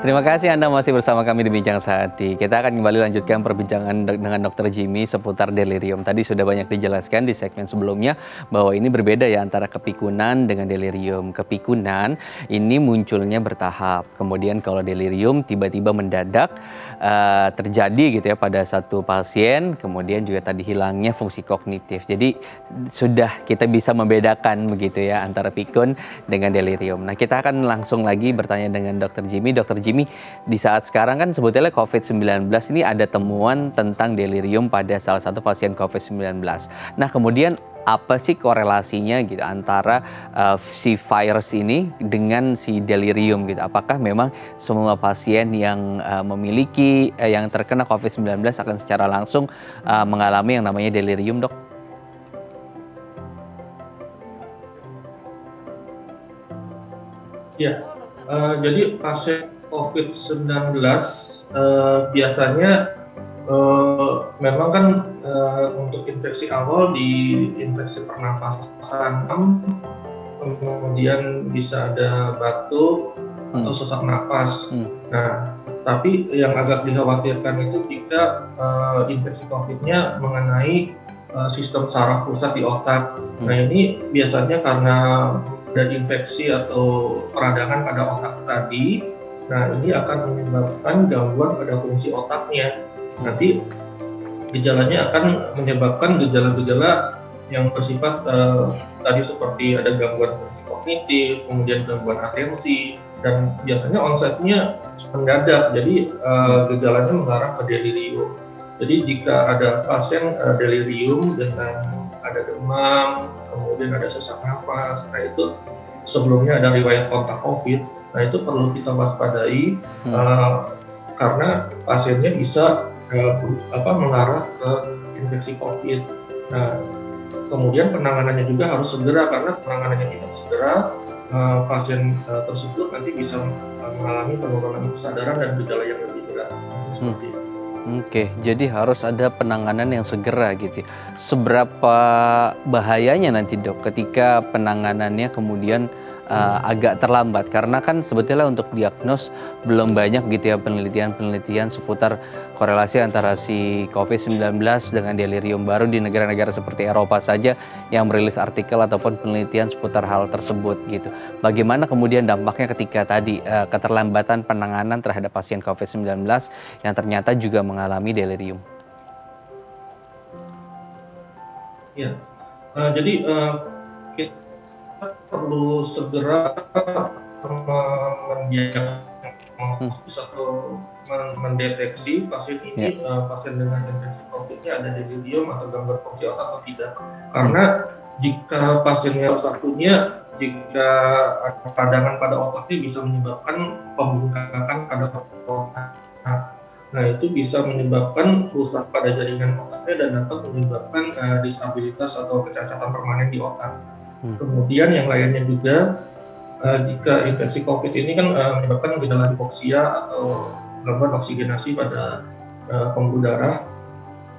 Terima kasih Anda masih bersama kami di Bincang Sehati. Kita akan kembali lanjutkan perbincangan dengan Dr. Jimmy seputar delirium. Tadi sudah banyak dijelaskan di segmen sebelumnya bahwa ini berbeda ya antara kepikunan dengan delirium. Kepikunan ini munculnya bertahap. Kemudian kalau delirium tiba-tiba mendadak terjadi gitu ya pada satu pasien. Kemudian juga tadi hilangnya fungsi kognitif. Jadi sudah kita bisa membedakan begitu ya antara pikun dengan delirium. Nah, kita akan langsung lagi bertanya dengan Dr. Jimmy. Dr. Jimmy, di saat sekarang kan sebetulnya COVID-19 ini ada temuan tentang delirium pada salah satu pasien COVID-19. Nah, kemudian apa sih korelasinya gitu antara si virus ini dengan si delirium gitu? Apakah memang semua pasien yang memiliki yang terkena COVID-19 akan secara langsung mengalami yang namanya delirium, Dok? Ya, jadi pasien COVID-19 biasanya memang kan untuk infeksi awal di infeksi pernapasan, kemudian bisa ada batuk atau sesak napas. Nah, tapi yang agak dikhawatirkan itu jika infeksi COVID-nya mengenai sistem saraf pusat di otak. Nah, ini biasanya karena ada infeksi atau peradangan pada otak tadi. Nah, ini akan menyebabkan gangguan pada fungsi otaknya. Nanti gejalanya akan menyebabkan gejala-gejala yang bersifat tadi seperti ada gangguan fungsi kognitif, kemudian gangguan atensi, dan biasanya onsetnya mendadak. Jadi gejalanya mengarah ke delirium. Jadi jika ada pasien delirium dengan ada demam, kemudian ada sesak nafas, nah itu sebelumnya ada riwayat kontak COVID. Nah, itu perlu kita waspadai karena pasiennya bisa mengarah ke infeksi COVID. Nah, kemudian penanganannya juga harus segera, karena penanganannya tidak segera, pasien tersebut nanti bisa mengalami penurunan kesadaran dan gejala yang lebih berat. Seperti itu. Oke, jadi harus ada penanganan yang segera gitu. Seberapa bahayanya nanti, Dok, ketika penanganannya kemudian agak terlambat? Karena kan sebetulnya untuk diagnos belum banyak gitu ya penelitian-penelitian seputar korelasi antara si COVID-19 dengan delirium. Baru di negara-negara seperti Eropa saja yang merilis artikel ataupun penelitian seputar hal tersebut gitu. Bagaimana kemudian dampaknya ketika tadi keterlambatan penanganan terhadap pasien COVID-19 yang ternyata juga mengalami delirium? Ya, jadi kita perlu segera mendiagnosis atau mendeteksi pasien ini pasien dengan infeksi COVID-nya ada delirium atau gangguan fungsi otak atau tidak. Karena jika pasiennya satunya, jika ada peradangan pada otaknya bisa menyebabkan pembengkakan pada otak. Nah, itu bisa menyebabkan rusak pada jaringan otaknya dan dapat menyebabkan disabilitas atau kecacatan permanen di otak. Kemudian yang lainnya juga, jika infeksi COVID ini kan menyebabkan gejala hipoksia atau gangguan oksigenasi pada pembuluh darah,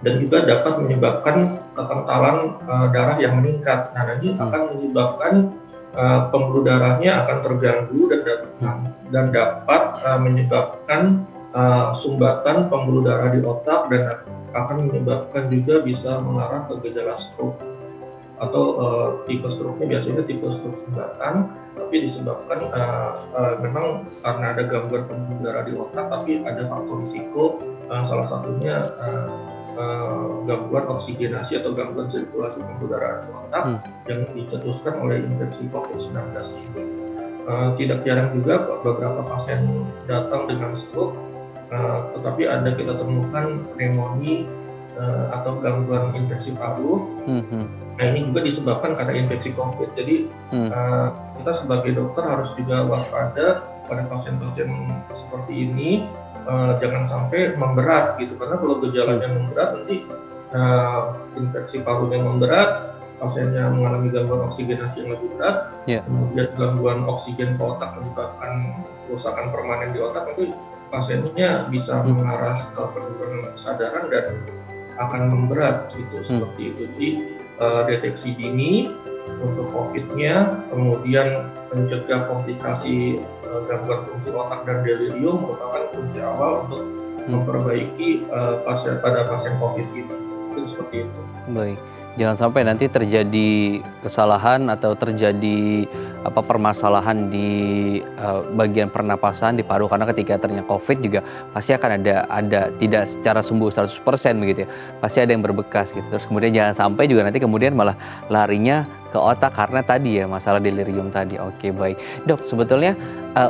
dan juga dapat menyebabkan kekentalan darah yang meningkat. Nah, ini akan menyebabkan pembuluh darahnya akan terganggu dan dapat menyebabkan sumbatan pembuluh darah di otak, dan akan menyebabkan juga bisa mengarah ke gejala stroke. Atau tipe stroke-nya biasanya tipe stroke sumbatan, tapi disebabkan memang karena ada gangguan pembuluh darah di otak, tapi ada faktor risiko, salah satunya gangguan oksigenasi atau gangguan sirkulasi pembuluh darah di otak yang dicetuskan oleh infeksi COVID-19 ini. Tidak jarang juga beberapa pasien datang dengan stroke, tetapi ada kita temukan pneumonia atau gangguan infeksi paru. Nah, ini juga disebabkan karena infeksi COVID. Jadi kita sebagai dokter harus juga waspada pada pasien-pasien seperti ini, jangan sampai memberat gitu. Karena kalau gejalanya memberat, nanti infeksi parunya memberat, pasiennya mengalami gangguan oksigenasi yang lebih berat, kemudian gangguan oksigen ke otak menyebabkan kerusakan permanen di otak, nanti pasiennya bisa mengarah ke penurunan kesadaran dan akan memberat gitu. Seperti itu. Jadi deteksi dini, untuk COVID-nya, kemudian mencegah komplikasi gangguan fungsi otak dan delirium merupakan fungsi awal untuk memperbaiki pasien COVID ini. Mungkin seperti itu. Baik. Jangan sampai nanti terjadi kesalahan atau terjadi permasalahan di bagian pernapasan di paru, karena ketika ternyata COVID juga pasti akan ada tidak secara sembuh 100% begitu ya. Pasti ada yang berbekas gitu. Terus kemudian jangan sampai juga nanti kemudian malah larinya ke otak karena tadi ya masalah delirium tadi. Oke, baik. Dok, sebetulnya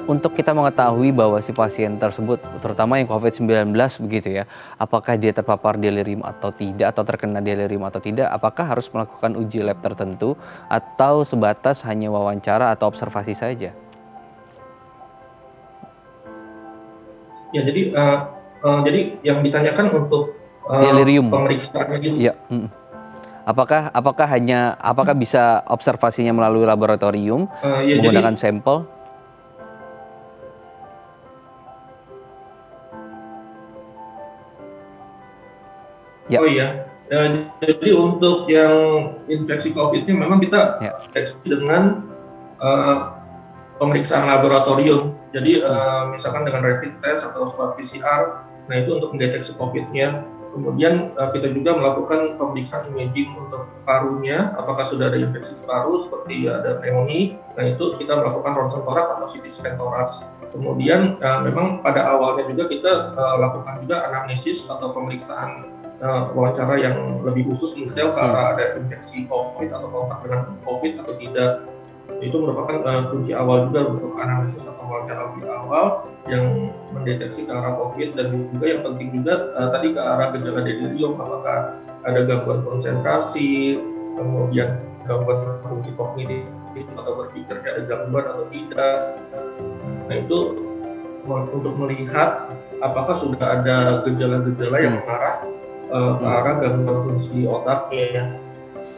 untuk kita mengetahui bahwa si pasien tersebut terutama yang COVID-19 begitu ya, apakah dia terpapar delirium atau tidak, atau terkena delirium atau tidak, apakah harus melakukan uji lab tertentu atau sebatas hanya wawancara atau observasi saja? Ya, jadi yang ditanyakan untuk Delirium. pemeriksaannya gitu. Ya. Apakah bisa observasinya melalui laboratorium Ya, menggunakan sampel? Ya. Oh iya, jadi untuk yang infeksi COVID-nya memang kita deteksi dengan pemeriksaan laboratorium. Jadi misalkan dengan rapid test atau swab PCR, nah itu untuk mendeteksi COVID-nya. Kemudian kita juga melakukan pemeriksaan imaging untuk parunya, apakah sudah ada infeksi di paru seperti ada pneumonia. Nah itu kita melakukan ronsen toraks atau CT scan toraks. Kemudian memang pada awalnya juga kita lakukan juga anamnesis atau pemeriksaan wawancara yang lebih khusus mendetail karena ada infeksi COVID atau kontak dengan COVID atau tidak. Itu merupakan kunci awal juga untuk analisis atau wawancara lebih awal yang mendeteksi ke arah COVID, dan juga yang penting juga tadi ke arah gejala delirium, apakah ada gangguan konsentrasi, kemudian gangguan fungsi kognitif atau berpikir ada gangguan atau tidak. Nah itu untuk melihat apakah sudah ada gejala-gejala yang mengarah ke arah gangguan fungsi otaknya ya.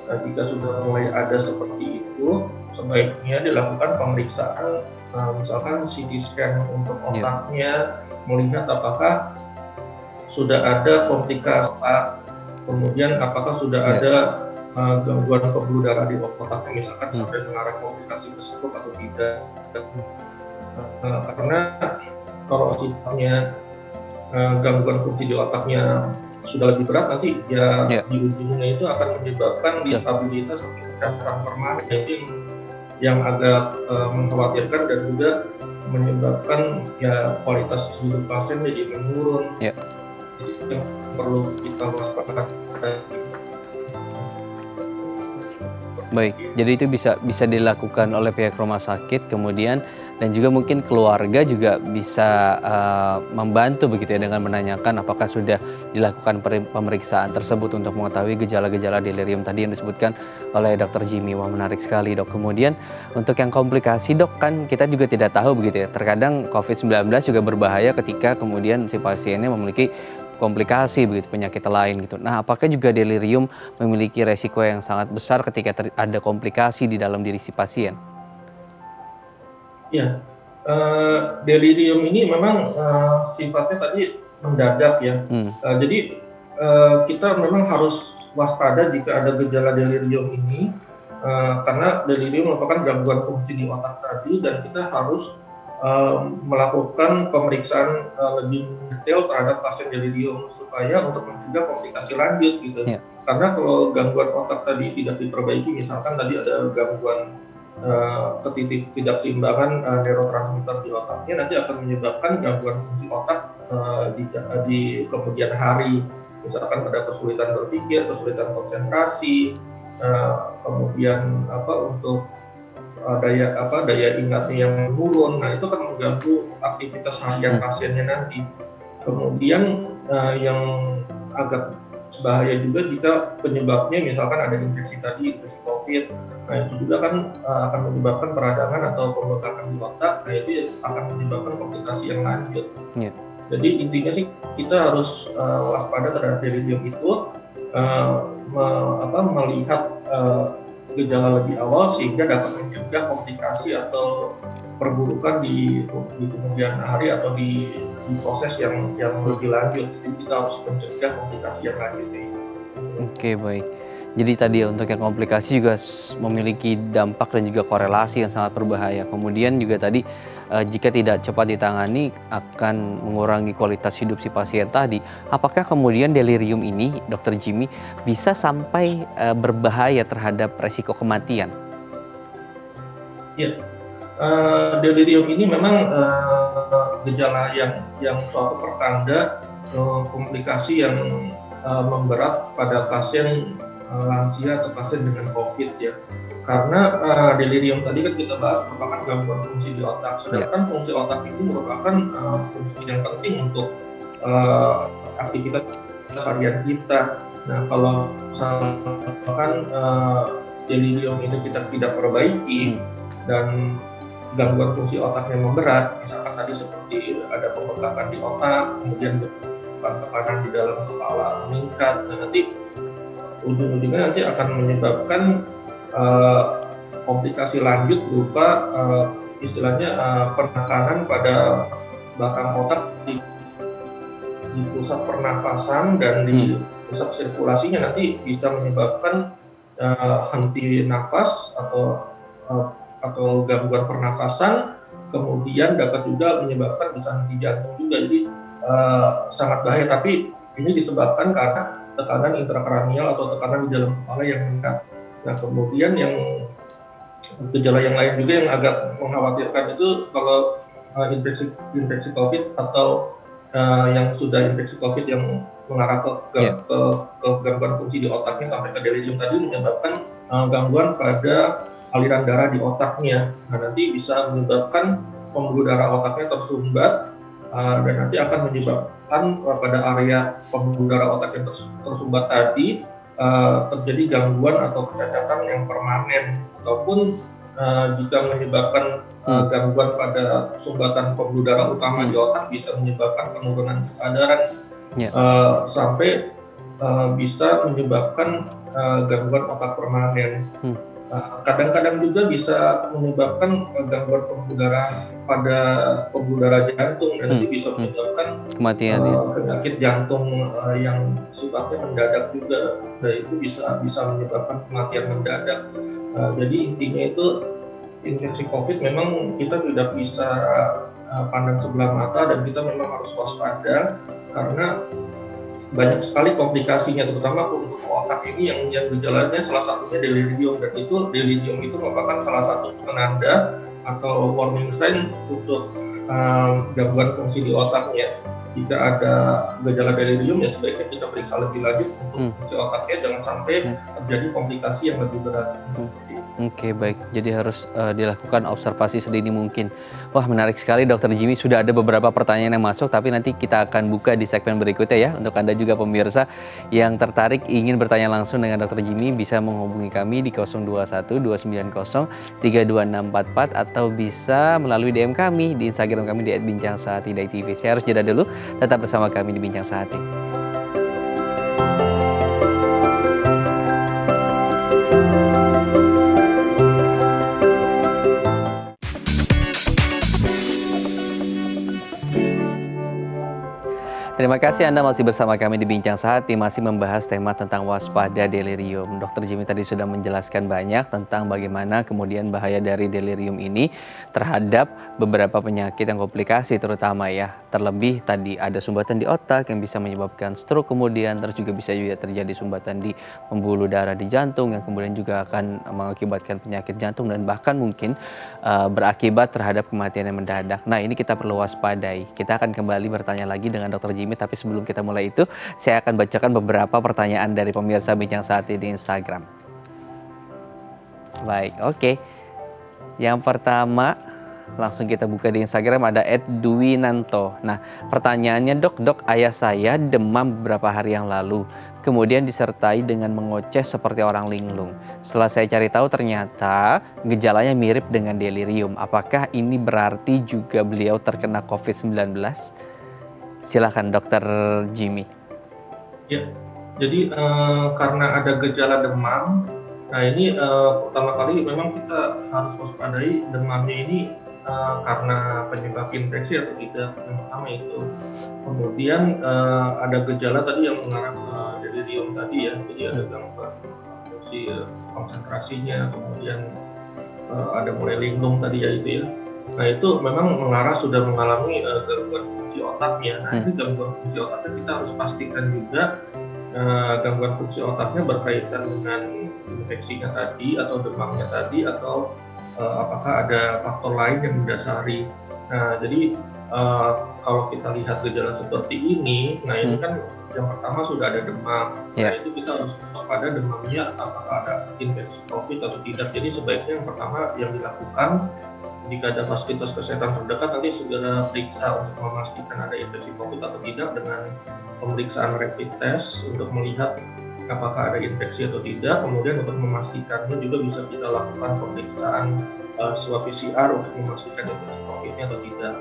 Nah, jika sudah mulai ada seperti itu, sebaiknya dilakukan pemeriksaan, misalkan CT scan untuk otaknya, melihat apakah sudah ada komplikasi otak, kemudian apakah sudah ada gangguan pembuluh darah di otaknya, misalkan sampai mengarah komplikasi ke stroke atau tidak. Karena kalau sifatnya gangguan fungsi di otaknya sudah lebih berat, nanti ya di ujungnya itu akan menyebabkan disabilitas atau kecacatan permanen yang agak mengkhawatirkan, dan juga menyebabkan ya kualitas hidup pasien jadi menurun. Jadi yang perlu kita waspadai. Baik, jadi itu bisa dilakukan oleh pihak rumah sakit, kemudian dan juga mungkin keluarga juga bisa membantu begitu ya dengan menanyakan apakah sudah dilakukan pemeriksaan tersebut untuk mengetahui gejala-gejala delirium tadi yang disebutkan oleh Dr. Jimmy. Wah, menarik sekali, Dok. Kemudian untuk yang komplikasi, Dok, kan kita juga tidak tahu begitu ya. Terkadang COVID-19 juga berbahaya ketika kemudian si pasiennya memiliki komplikasi begitu, penyakit lain gitu. Nah, apakah juga delirium memiliki resiko yang sangat besar ketika ada komplikasi di dalam diri si pasien? Ya, delirium ini memang sifatnya tadi mendadak ya. Jadi kita memang harus waspada jika ada gejala delirium ini, karena delirium merupakan gangguan fungsi di otak tadi, dan kita harus melakukan pemeriksaan lebih detail terhadap pasien delirium supaya untuk mencegah komplikasi lanjut gitu. Karena kalau gangguan otak tadi tidak diperbaiki, misalkan tadi ada gangguan ketidakseimbangan neurotransmitter di otaknya, nanti akan menyebabkan gangguan fungsi otak di kemudian hari. Misalkan ada kesulitan berpikir, kesulitan konsentrasi, kemudian untuk daya ingatnya yang menurun. Nah itu kan mengganggu aktivitas harian pasiennya nanti. Kemudian yang agak bahaya juga jika penyebabnya misalkan ada infeksi tadi, infeksi COVID. Nah itu juga kan akan menyebabkan peradangan atau pembengkakan di otak. Nah itu akan menyebabkan komplikasi yang lanjut. Jadi intinya sih kita harus waspada terhadap delirium itu, melihat gejala lebih awal sehingga dapat mencegah komplikasi atau perburukan di kemudian hari atau di proses yang lebih lanjut. Jadi kita harus mencegah komplikasi yang lanjut. Oke, baik. Jadi tadi ya untuk yang komplikasi juga memiliki dampak dan juga korelasi yang sangat berbahaya. Kemudian juga tadi jika tidak cepat ditangani akan mengurangi kualitas hidup si pasien tadi. Apakah kemudian delirium ini, Dokter Jimmy, bisa sampai berbahaya terhadap resiko kematian? Ya, delirium ini memang gejala yang suatu pertanda komplikasi yang memberat pada pasien lansia atau pasien dengan COVID ya. Karena delirium tadi kan kita bahas merupakan gangguan fungsi di otak, sedangkan fungsi otak itu merupakan fungsi yang penting untuk aktivitas harian kita. Nah, kalau misalkan delirium ini kita tidak perbaiki dan gangguan fungsi otaknya memberat, misalkan tadi seperti ada pembengkakan di otak, kemudian tekanan di dalam kepala meningkat, dan nanti ujung-ujungnya nanti akan menyebabkan komplikasi lanjut berupa istilahnya penekanan pada belakang otak di pusat pernafasan dan di pusat sirkulasinya, nanti bisa menyebabkan henti nafas atau gangguan pernafasan, kemudian dapat juga menyebabkan bisa henti jantung juga. Jadi sangat bahaya, tapi ini disebabkan karena tekanan intrakranial atau tekanan di dalam kepala yang meningkat. Nah, kemudian yang gejala yang lain juga yang agak mengkhawatirkan itu kalau infeksi COVID atau yang sudah infeksi COVID yang mengarah ke gangguan fungsi di otaknya sampai ke delirium tadi, menyebabkan gangguan pada aliran darah di otaknya. Nah, nanti bisa menyebabkan pembuluh darah otaknya tersumbat dan nanti akan menyebabkan pada area pembuluh darah otak yang tersumbat tadi terjadi gangguan atau kecacatan yang permanen, ataupun jika menyebabkan gangguan pada sumbatan pembuluh darah utama di otak bisa menyebabkan penurunan kesadaran sampai bisa menyebabkan gangguan otak permanen. Kadang-kadang juga bisa menyebabkan gangguan pembuluh darah pada pembuluh darah jantung, dan nanti bisa menyebabkan kematian penyakit jantung yang sifatnya mendadak juga. Dan itu bisa menyebabkan kematian mendadak. Jadi intinya itu infeksi COVID memang kita tidak bisa pandang sebelah mata, dan kita memang harus waspada karena banyak sekali komplikasinya, terutama untuk otak ini yang gejalanya salah satunya delirium, dan itu delirium itu merupakan salah satu penanda atau warning sign untuk gangguan fungsi di otaknya. Jika ada gejala delirium, ya sebaiknya kita periksa lebih lanjut untuk fungsi otaknya, jangan sampai terjadi komplikasi yang lebih berat. Oke, baik. Jadi harus dilakukan observasi sedini mungkin. Wah, menarik sekali Dokter Jimmy. Sudah ada beberapa pertanyaan yang masuk, tapi nanti kita akan buka di segmen berikutnya ya. Untuk Anda juga pemirsa yang tertarik ingin bertanya langsung dengan Dokter Jimmy, bisa menghubungi kami di 021 290 32644 atau bisa melalui DM kami di Instagram kami di @bincangsaati.tv. Saya harus jeda dulu. Tetap bersama kami di Bincang Sehati. Terima kasih Anda masih bersama kami di Bincang Sehati, masih membahas tema tentang waspada delirium. Dokter Jimmy tadi sudah menjelaskan banyak tentang bagaimana kemudian bahaya dari delirium ini terhadap beberapa penyakit yang komplikasi terutama ya. Terlebih tadi ada sumbatan di otak yang bisa menyebabkan stroke, kemudian terus juga bisa terjadi sumbatan di pembuluh darah di jantung yang kemudian juga akan mengakibatkan penyakit jantung dan bahkan mungkin berakibat terhadap kematian yang mendadak. Nah, ini kita perlu waspadai. Kita akan kembali bertanya lagi dengan Dokter Jimmy, tapi sebelum kita mulai itu, saya akan bacakan beberapa pertanyaan dari pemirsa Bincang Sehati di Instagram. Baik, oke. Yang pertama, langsung kita buka di Instagram, ada @duwinanto. Nah, pertanyaannya, dok, ayah saya demam beberapa hari yang lalu, kemudian disertai dengan mengoceh seperti orang linglung. Setelah saya cari tahu, ternyata gejalanya mirip dengan delirium. Apakah ini berarti juga beliau terkena COVID-19? Silakan Dokter Jimmy. Ya, jadi karena ada gejala demam, nah ini pertama kali memang kita harus waspadai demamnya ini karena penyebab infeksi atau tidak, yang pertama itu. Kemudian ada gejala tadi yang mengarah ke delirium tadi ya, jadi ada gangguan fungsi konsentrasinya, kemudian ada mulai linglung tadi ya itu ya. Nah itu memang sudah mengalami gangguan fungsi otaknya. Nah ini gangguan fungsi otaknya kita harus pastikan juga gangguan fungsi otaknya berkaitan dengan infeksinya tadi atau demamnya tadi atau apakah ada faktor lain yang mendasari. Nah jadi kalau kita lihat gejala seperti ini, nah ini kan yang pertama sudah ada demam. Nah itu kita harus waspada demamnya apakah ada infeksi COVID atau tidak. Jadi sebaiknya yang pertama yang dilakukan jika ada fasilitas kesehatan terdekat nanti segera periksa untuk memastikan ada infeksi COVID atau tidak dengan pemeriksaan rapid test untuk melihat apakah ada infeksi atau tidak. Kemudian untuk memastikannya juga bisa kita lakukan pemeriksaan swab PCR untuk memastikan infeksi COVID-nya atau tidak.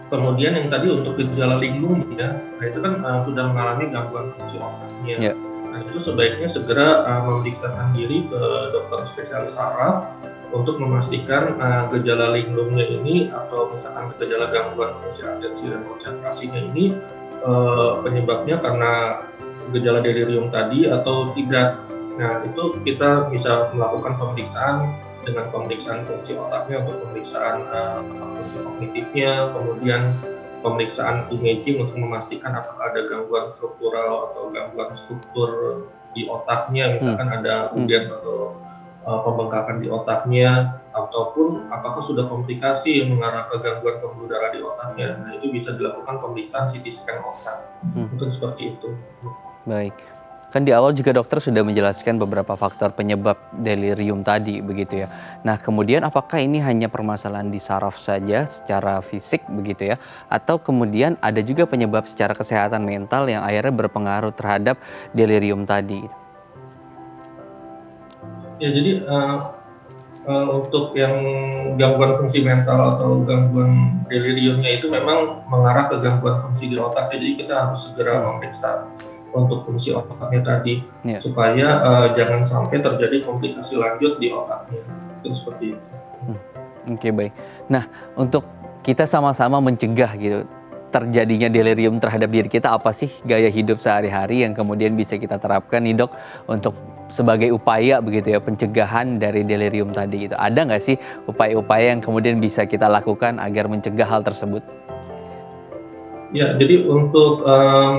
Kemudian yang tadi untuk gejala linglung ya, nah itu kan sudah mengalami gangguan fungsi otaknya. Nah itu sebaiknya segera memeriksakan diri ke dokter spesialis saraf untuk memastikan gejala linglungnya ini atau misalkan gejala gangguan fungsi atensi dan konsentrasinya ini penyebabnya karena gejala delirium tadi atau tidak. Nah itu kita bisa melakukan pemeriksaan dengan pemeriksaan fungsi otaknya untuk pemeriksaan fungsi kognitifnya, kemudian pemeriksaan imaging untuk memastikan apakah ada gangguan struktural atau gangguan struktur di otaknya, misalkan ada udem atau pembengkakan di otaknya, ataupun apakah sudah komplikasi yang mengarah ke gangguan pembuluh darah di otaknya. Nah itu bisa dilakukan pemeriksaan CT scan otak, mungkin seperti itu. Baik. Kan di awal juga dokter sudah menjelaskan beberapa faktor penyebab delirium tadi begitu ya. Nah kemudian apakah ini hanya permasalahan di saraf saja secara fisik begitu ya? Atau kemudian ada juga penyebab secara kesehatan mental yang akhirnya berpengaruh terhadap delirium tadi? Ya jadi untuk yang gangguan fungsi mental atau gangguan deliriumnya itu memang mengarah ke gangguan fungsi di otak. Jadi kita harus segera memeriksa untuk fungsi otaknya tadi supaya jangan sampai terjadi komplikasi lanjut di otaknya. Itu seperti itu. Oke, baik. Nah, untuk kita sama-sama mencegah gitu terjadinya delirium terhadap diri kita, apa sih gaya hidup sehari-hari yang kemudian bisa kita terapkan nih dok untuk sebagai upaya begitu ya pencegahan dari delirium tadi gitu. Ada nggak sih upaya-upaya yang kemudian bisa kita lakukan agar mencegah hal tersebut? Ya, jadi untuk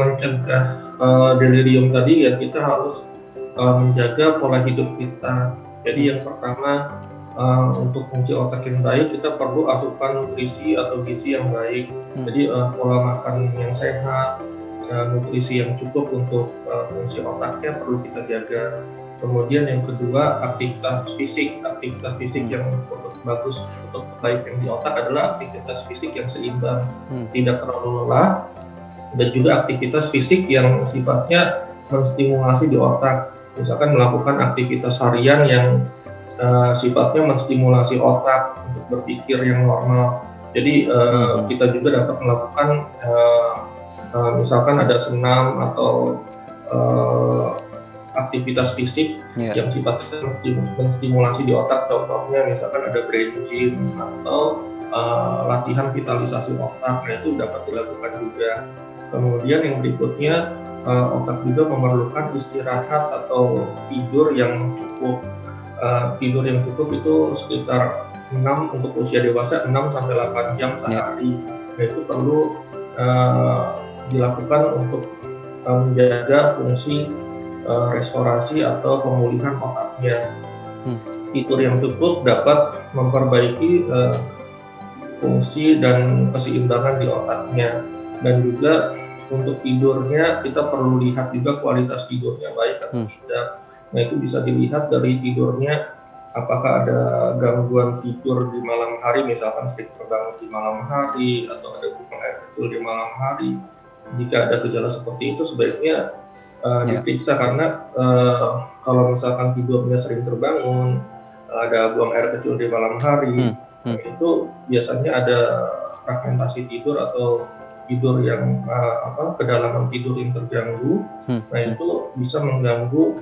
mencegah delirium tadi ya kita harus menjaga pola hidup kita. Jadi yang pertama untuk fungsi otak yang baik kita perlu asupan nutrisi atau gizi yang baik. Jadi pola makan yang sehat, nutrisi yang cukup untuk fungsi otaknya perlu kita jaga. Kemudian yang kedua aktivitas fisik yang bagus untuk baik yang di otak adalah aktivitas fisik yang seimbang, tidak terlalu lelah, dan juga aktivitas fisik yang sifatnya menstimulasi di otak. Misalkan melakukan aktivitas harian yang sifatnya menstimulasi otak untuk berpikir yang normal. Jadi kita juga dapat melakukan misalkan ada senam atau aktivitas fisik yang sifatnya menstimulasi di otak. Contohnya misalkan ada brain gym atau latihan vitalisasi otak. Nah itu dapat dilakukan juga. Kemudian yang berikutnya otak juga memerlukan istirahat atau tidur yang cukup. Tidur yang cukup itu sekitar 6 untuk usia dewasa 6-8 jam sehari. Nah itu perlu dilakukan untuk menjaga fungsi restorasi atau pemulihan otaknya. Tidur yang cukup dapat memperbaiki fungsi dan keseimbangan di otaknya. Dan juga untuk tidurnya kita perlu lihat juga kualitas tidurnya baik atau tidak. Nah itu bisa dilihat dari tidurnya apakah ada gangguan tidur di malam hari, misalkan sering terbangun di malam hari atau ada buang air kecil di malam hari. Jika ada gejala seperti itu sebaiknya diperiksa karena kalau misalkan tidurnya sering terbangun, ada buang air kecil di malam hari, itu biasanya ada fragmentasi tidur atau tidur yang kedalaman tidur yang terganggu. Nah itu bisa mengganggu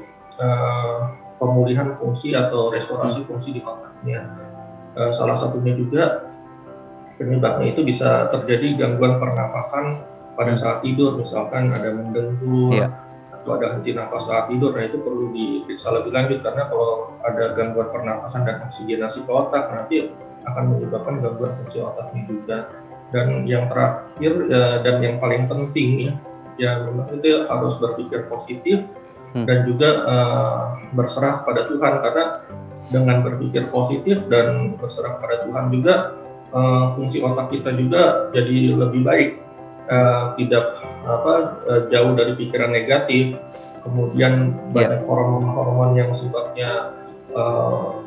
pemulihan fungsi atau restorasi fungsi di otaknya. Salah satunya juga penyebabnya itu bisa terjadi gangguan pernapasan pada saat tidur, misalkan ada mendengkur atau ada henti nafas saat tidur, nah itu perlu diperiksa lebih lanjut karena kalau ada gangguan pernapasan dan oksigenasi ke otak nanti akan menyebabkan gangguan fungsi otaknya juga. Dan yang terakhir dan yang paling penting ya, yang memang itu harus berpikir positif dan juga berserah pada Tuhan, karena dengan berpikir positif dan berserah pada Tuhan juga fungsi otak kita juga jadi lebih baik, tidak jauh dari pikiran negatif. Kemudian banyak hormon-hormon yang sifatnya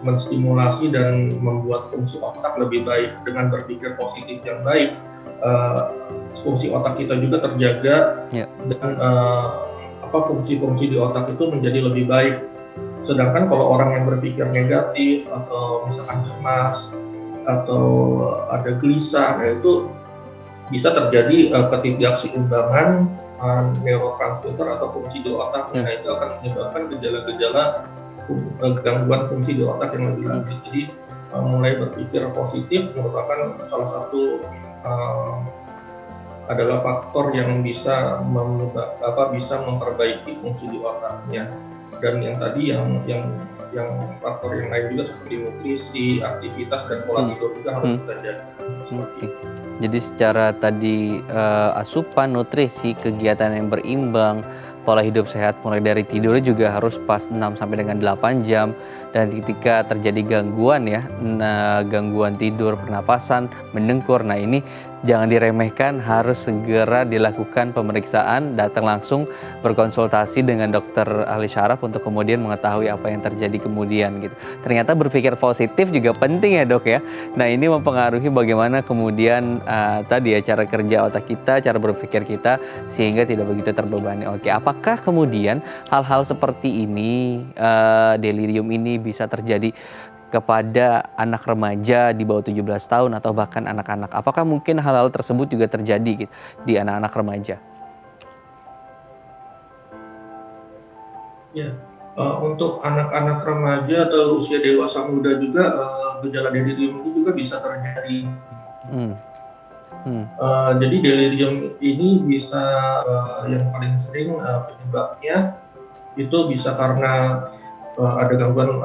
menstimulasi dan membuat fungsi otak lebih baik. Dengan berpikir positif yang baik, fungsi otak kita juga terjaga dan fungsi-fungsi di otak itu menjadi lebih baik. Sedangkan kalau orang yang berpikir negatif atau misalkan cemas atau ada gelisah, nah itu bisa terjadi ketidakseimbangan neurotransmitter atau fungsi di otak. Nah itu akan menyebabkan gejala-gejala gangguan fungsi di otak yang lebih lanjut. Jadi mulai berpikir positif merupakan salah satu adalah faktor yang bisa bisa memperbaiki fungsi di otaknya. Dan yang tadi yang faktor yang lain juga seperti nutrisi, aktivitas dan pola tidur juga harus kita jaga. Jadi secara tadi asupan, nutrisi, kegiatan yang berimbang, pola hidup sehat mulai dari tidur juga harus pas 6 sampai dengan 8 jam. Dan ketika terjadi gangguan gangguan tidur, pernapasan, mendengkur, nah ini jangan diremehkan, harus segera dilakukan pemeriksaan, datang langsung berkonsultasi dengan dokter ahli syaraf untuk kemudian mengetahui apa yang terjadi kemudian gitu. Ternyata berpikir positif juga penting ya dok ya. Nah ini mempengaruhi bagaimana kemudian tadi ya cara kerja otak kita, cara berpikir kita sehingga tidak begitu terbebani. Oke, apakah kemudian hal-hal seperti ini, delirium ini bisa terjadi kepada anak remaja di bawah 17 tahun atau bahkan anak-anak? Apakah mungkin hal-hal tersebut juga terjadi gitu, di anak-anak remaja? Ya, untuk anak-anak remaja atau usia dewasa muda juga gejala delirium itu juga bisa terjadi. Jadi delirium ini bisa yang paling sering penyebabnya itu bisa karena ada gangguan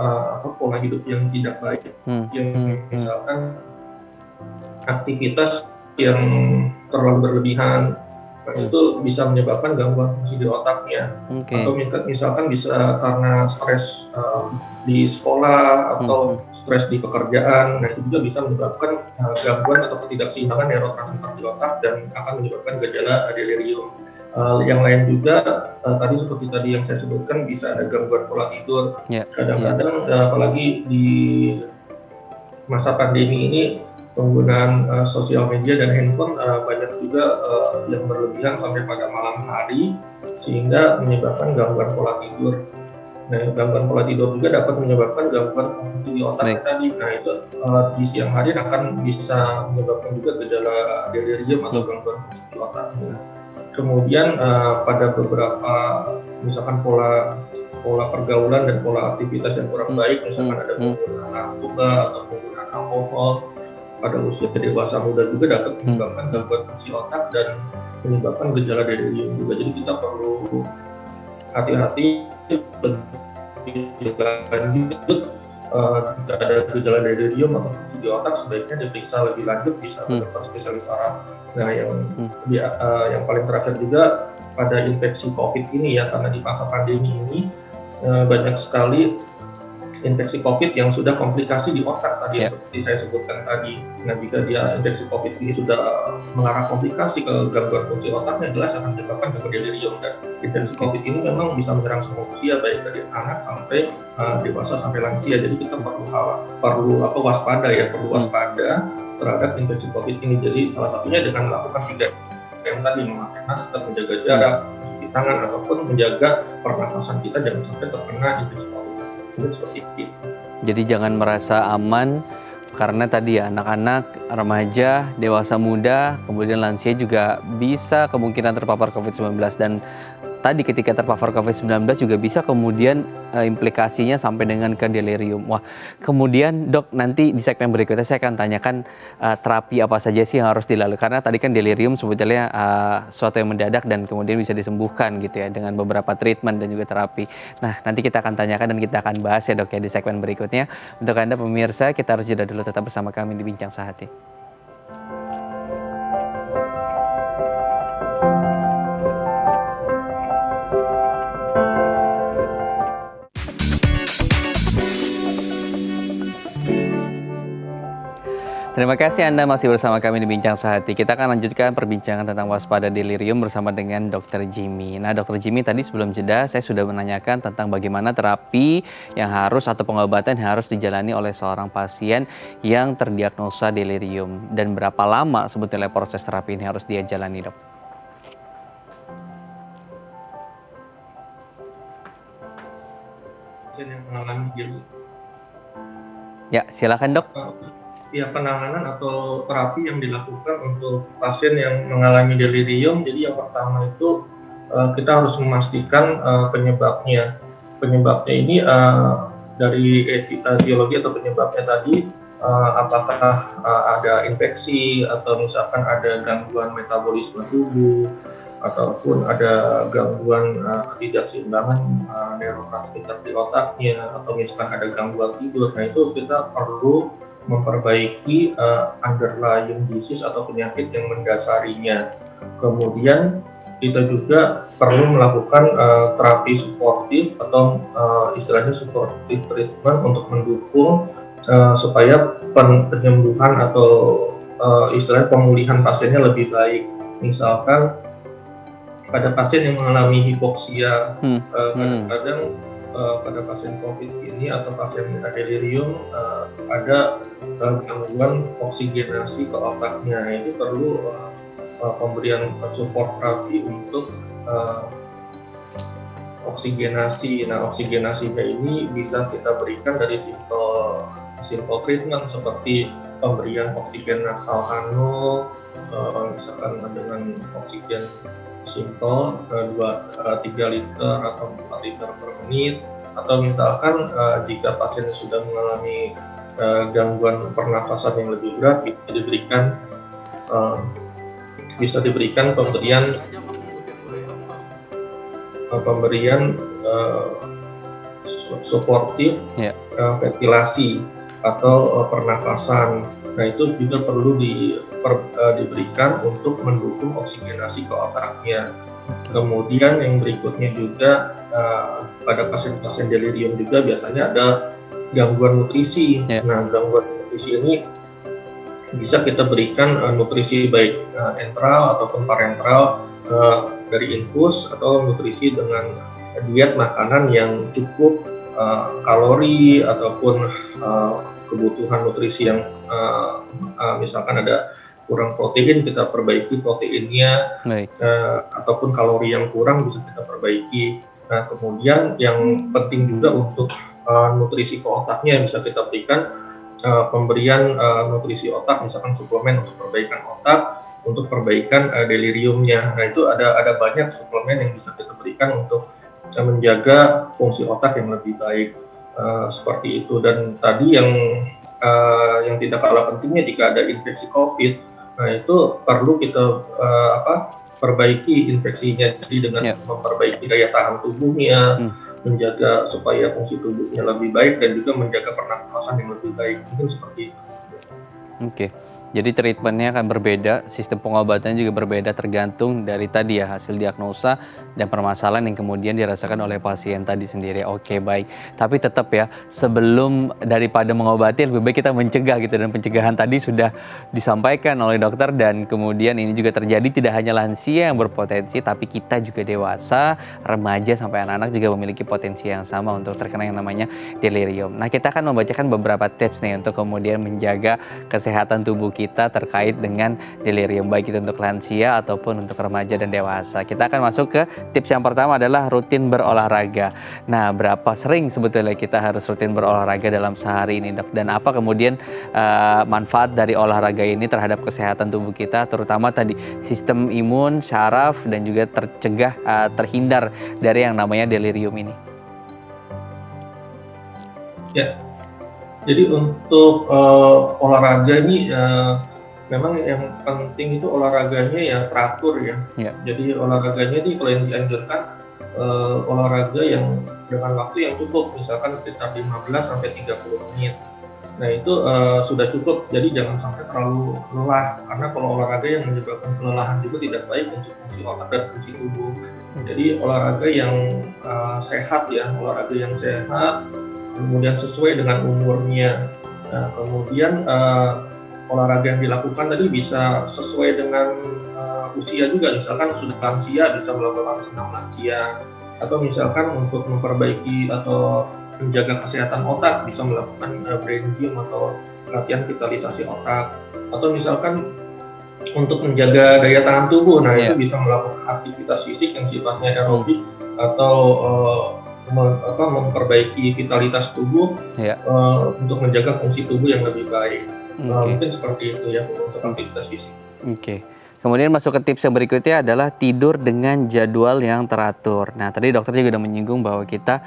pola hidup yang tidak baik, yang misalkan aktivitas yang terlalu berlebihan, itu bisa menyebabkan gangguan fungsi di otaknya. Atau misalkan bisa karena stres di sekolah atau stres di pekerjaan, nah itu juga bisa menyebabkan gangguan atau ketidakseimbangan neurotransmitter di otak dan akan menyebabkan gejala delirium. Yang lain juga tadi seperti tadi yang saya sebutkan, bisa ada gangguan pola tidur. Kadang-kadang apalagi di masa pandemi ini penggunaan sosial media dan handphone banyak juga yang berlebihan sampai pada malam hari sehingga menyebabkan gangguan pola tidur. Nah, gangguan pola tidur juga dapat menyebabkan gangguan fungsi di otak tadi. Nah itu di siang hari akan bisa menyebabkan juga gejala delirium atau gangguan fungsi di otak. Kemudian pada beberapa misalkan pola pergaulan dan pola aktivitas yang kurang baik, misalkan ada penggunaan narkoba atau penggunaan alkohol pada usia dewasa muda juga dapat menyebabkan gangguan fungsi otak dan menyebabkan gejala delirium juga. Jadi kita perlu hati-hati lebih lanjut jika ada gejala delirium atau fungsi di otak sebaiknya diperiksa lebih lanjut bisa ke dokter spesialis saraf. Nah yang paling terakhir juga pada infeksi COVID ini ya, karena di masa pandemi ini banyak sekali infeksi COVID yang sudah komplikasi di otak tadi seperti saya sebutkan tadi. Nah jika dia infeksi COVID ini sudah mengarah komplikasi ke gangguan fungsi otaknya, jelas akan menyebabkan gangguan delirium. Dan infeksi COVID ini memang bisa menyerang semua usia, baik dari anak sampai dewasa sampai lansia. Jadi kita perlu waspada terhadap infeksi COVID ini. Jadi salah satunya dengan melakukan 3M tadi, memakai masker, menjaga jarak, mencuci tangan, ataupun menjaga pernafasan kita jangan sampai terkena infeksi COVID. Seperti itu. Jadi jangan merasa aman karena tadi ya anak-anak, remaja, dewasa muda, kemudian lansia juga bisa kemungkinan terpapar COVID-19. Dan tadi ketika terpapar COVID-19 juga bisa kemudian implikasinya sampai dengan ke delirium. Wah, kemudian dok, nanti di segmen berikutnya saya akan tanyakan terapi apa saja sih yang harus dilalui. Karena tadi kan delirium sebetulnya suatu yang mendadak dan kemudian bisa disembuhkan gitu ya dengan beberapa treatment dan juga terapi. Nah, nanti kita akan tanyakan dan kita akan bahas ya dok ya di segmen berikutnya. Untuk Anda pemirsa, kita harus jeda dulu, tetap bersama kami di Bincang Sehati. Terima kasih Anda masih bersama kami di Bincang Sehati. Kita akan lanjutkan perbincangan tentang waspada delirium bersama dengan Dr. Jimmy. Nah, Dr. Jimmy, tadi sebelum jeda saya sudah menanyakan tentang bagaimana terapi yang harus atau pengobatan yang harus dijalani oleh seorang pasien yang terdiagnosa delirium dan berapa lama sebetulnya proses terapi ini harus dia jalani, dok? Pasien yang mengalami delirium. Ya, silakan dok. Ya, penanganan atau terapi yang dilakukan untuk pasien yang mengalami delirium. Jadi yang pertama itu kita harus memastikan penyebabnya. Penyebabnya ini dari etiologi atau penyebabnya tadi, apakah ada infeksi atau misalkan ada gangguan metabolisme tubuh ataupun ada gangguan ketidakseimbangan neurotransmitter di otaknya atau misalkan ada gangguan tidur. Nah, itu kita perlu memperbaiki underlying disease atau penyakit yang mendasarinya. Kemudian kita juga perlu melakukan terapi suportif atau istilahnya supportive treatment untuk mendukung supaya penyembuhan atau istilahnya pemulihan pasiennya lebih baik. Misalkan pada pasien yang mengalami hipoksia, kadang-kadang pada pasien COVID ini atau pasien delirium ada gangguan oksigenasi ke otaknya. Ini perlu pemberian support terapi untuk oksigenasi. Nah, oksigenasinya ini bisa kita berikan dari simple treatment seperti pemberian oksigen nasal nano, misalkan dengan oksigen simple 3 liter atau 4 liter per menit, atau misalkan jika pasien sudah mengalami gangguan pernafasan yang lebih berat, bisa diberikan pemberian suportif ventilasi atau pernafasan. Nah, itu juga perlu diberikan untuk mendukung oksigenasi ke otaknya. Kemudian yang berikutnya juga pada pasien-pasien delirium juga biasanya ada gangguan nutrisi. Nah, gangguan nutrisi ini bisa kita berikan nutrisi baik enteral ataupun parenteral dari infus atau nutrisi dengan diet makanan yang cukup kalori ataupun kebutuhan nutrisi yang misalkan ada kurang protein, kita perbaiki proteinnya, ataupun kalori yang kurang bisa kita perbaiki. Nah, kemudian yang penting juga untuk nutrisi ke otaknya bisa kita berikan pemberian nutrisi otak, misalkan suplemen untuk perbaikan otak, untuk perbaikan deliriumnya. Nah, itu ada banyak suplemen yang bisa kita berikan untuk menjaga fungsi otak yang lebih baik. Seperti itu. Dan tadi yang tidak kalah pentingnya jika ada infeksi COVID, nah itu perlu kita perbaiki infeksinya, jadi dengan memperbaiki daya tahan tubuhnya, menjaga supaya fungsi tubuhnya lebih baik dan juga menjaga pernafasan yang lebih baik. Mungkin seperti itu. Oke. Jadi treatmentnya akan berbeda, sistem pengobatannya juga berbeda tergantung dari tadi ya hasil diagnosa dan permasalahan yang kemudian dirasakan oleh pasien tadi sendiri. Oke, baik. Tapi tetap ya, sebelum daripada mengobati lebih baik kita mencegah gitu, dan pencegahan tadi sudah disampaikan oleh dokter, dan kemudian ini juga terjadi tidak hanya lansia yang berpotensi, tapi kita juga dewasa, remaja sampai anak-anak juga memiliki potensi yang sama untuk terkena yang namanya delirium. Nah, kita akan membacakan beberapa tips nih untuk kemudian menjaga kesehatan tubuh kita kita terkait dengan delirium, baik itu untuk lansia ataupun untuk remaja dan dewasa. Kita akan masuk ke tips yang pertama adalah rutin berolahraga. Nah, berapa sering sebetulnya kita harus rutin berolahraga dalam sehari ini, Dok? Dan apa kemudian manfaat dari olahraga ini terhadap kesehatan tubuh kita, terutama tadi sistem imun, syaraf, dan juga terhindar dari yang namanya delirium ini? Ya, jadi untuk olahraga ini memang yang penting itu olahraganya yang teratur ya. Ya. Jadi olahraganya ini kalau yang dianjurkan olahraga yang dengan waktu yang cukup, misalkan sekitar 15 sampai 30 menit. Nah itu sudah cukup, jadi jangan sampai terlalu lelah, karena kalau olahraga yang menyebabkan kelelahan juga tidak baik untuk fungsi otak dan fungsi tubuh. Jadi olahraga yang sehat ya, olahraga yang sehat, kemudian sesuai dengan umurnya. Nah, kemudian olahraga yang dilakukan tadi bisa sesuai dengan usia juga, misalkan sudah lansia bisa melakukan senam lansia, atau misalkan untuk memperbaiki atau menjaga kesehatan otak bisa melakukan brain gym atau latihan vitalisasi otak, atau misalkan untuk menjaga daya tahan tubuh, nah itu bisa melakukan aktivitas fisik yang sifatnya aerobik atau memperbaiki vitalitas tubuh untuk menjaga fungsi tubuh yang lebih baik. Mungkin seperti itu ya untuk aktivitas fisik. Kemudian masuk ke tips yang berikutnya adalah tidur dengan jadwal yang teratur. Nah, tadi dokter juga udah menyinggung bahwa kita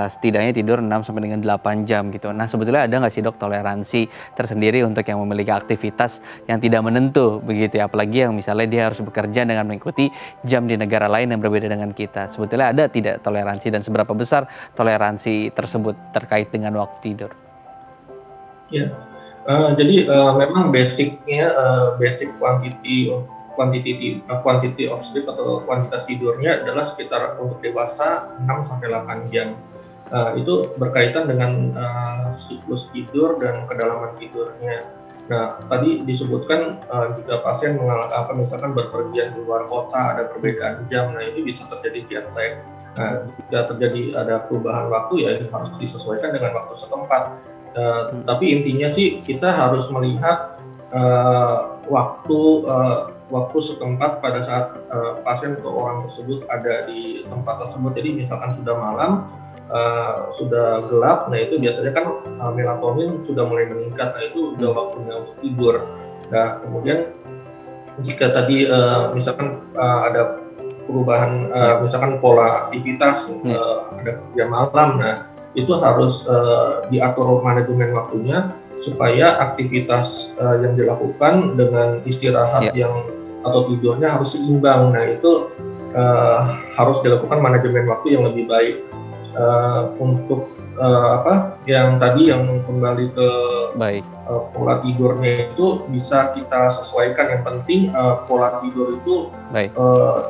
setidaknya tidur 6 sampai dengan 8 jam gitu. Nah, sebetulnya ada nggak sih, Dok, toleransi tersendiri untuk yang memiliki aktivitas yang tidak menentu begitu ya? Apalagi yang misalnya dia harus bekerja dengan mengikuti jam di negara lain yang berbeda dengan kita. Sebetulnya ada tidak toleransi, dan seberapa besar toleransi tersebut terkait dengan waktu tidur? Ya, jadi memang basicnya basic quantity of sleep atau kuantitas tidurnya adalah sekitar untuk dewasa 6 sampai 8 jam. Itu berkaitan dengan siklus tidur dan kedalaman tidurnya. Nah, tadi disebutkan jika pasien mengalami misalkan berpergian di luar kota, ada perbedaan jam, nah itu bisa terjadi jet lag. Nah, jika terjadi ada perubahan waktu ya harus disesuaikan dengan waktu setempat. Tapi intinya sih kita harus melihat waktu setempat pada saat pasien atau orang tersebut ada di tempat tersebut. Jadi misalkan sudah malam, sudah gelap, nah itu biasanya kan melatonin sudah mulai meningkat, nah itu udah waktunya untuk tidur. Nah kemudian jika tadi misalkan ada perubahan misalkan pola aktivitas, ada kerja malam, nah itu harus diatur manajemen waktunya supaya aktivitas yang dilakukan dengan istirahat atau tidurnya harus seimbang. Nah itu harus dilakukan manajemen waktu yang lebih baik. Untuk yang tadi yang kembali ke pola tidurnya itu bisa kita sesuaikan. Yang penting pola tidur itu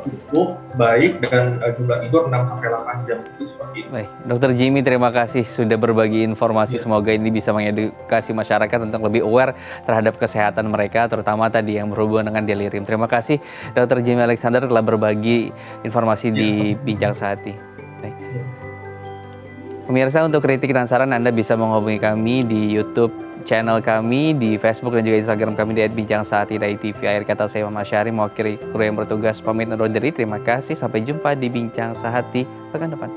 cukup baik dan jumlah tidur 6 sampai 8 jam itu seperti itu. Baik, Dr. Jimmy, terima kasih sudah berbagi informasi. Semoga ini bisa mengedukasi masyarakat untuk lebih aware terhadap kesehatan mereka, terutama tadi yang berhubungan dengan delirium. Terima kasih Dr. Jimmy Alexander telah berbagi informasi di Bincang Sehati. Baik. Pemirsa, untuk kritik dan saran Anda bisa menghubungi kami di YouTube channel kami, di Facebook dan juga Instagram kami di @bincang_sehati.tv. Akhir kata saya Muhammad Syahri, mewakili kru yang bertugas pamit undur diri. Terima kasih, sampai jumpa di Bincang Sehati pekan depan.